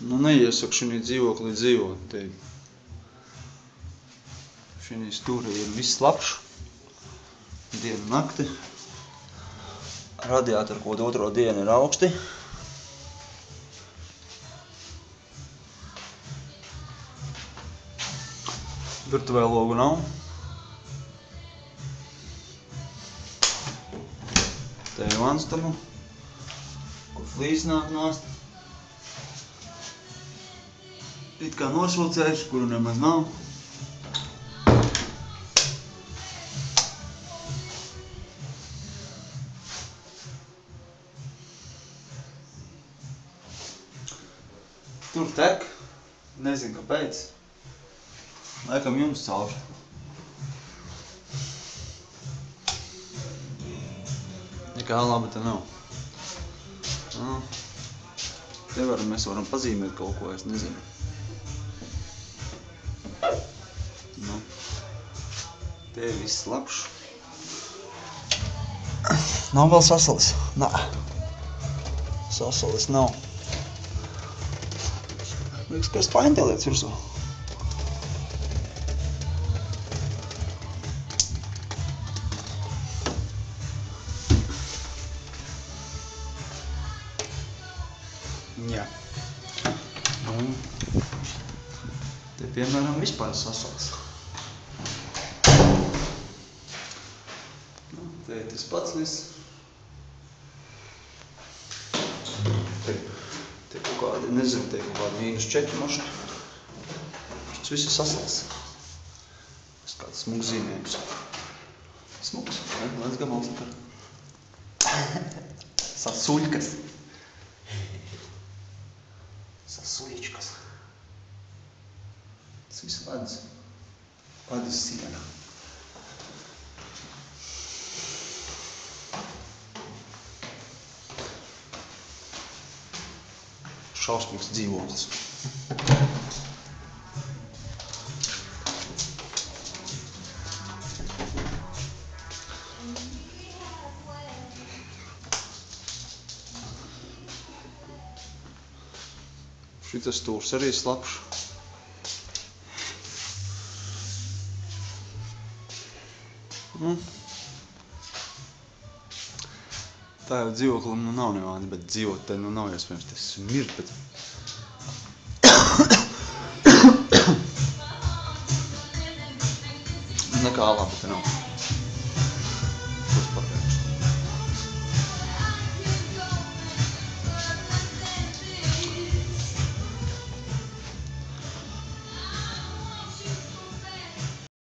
Nu, neiesaku šinī dzīvoklī dzīvot. Te šinī stūrī ir viss labs. Dienu nakti. Radiātori kaut otro dienu ir augsti. Virtuvē logu nav. Te ir vanstabu, kur flīs nāk nost. It kā nosvilcējs, kuru nemaz nav. Tur tek, nezinu kāpēc. Laikam jums caur. Nekā laba te nav. Te mēs varam pazīmēt kaut ko, es nezinu. Nu, te ir viss labs. Nav vēl sasalis. Nā. Sasalis nav. Liekas, ka es paintelietas virsū. Jā. Nu, te piemēram vispār sasalis. Nu, te ir tas pats viss. Te kaut kādi, nezinu, te kaut kādi -4 mašana. Tas viss ir sasalis. Tas kāds smuks zīmējums. Smuks, ne? Lēc gabals nekar. Sasuļkas. Sasuļičkas. Tas viss ved uz sienu. Šausmīgs dzīvoklis. Šitas stūrs arī slapš. Tā jau dzīvoklim nu nav nevāni, bet dzīvot te nu nav iespējams. Tas smirt, bet... Nekā labi te nav.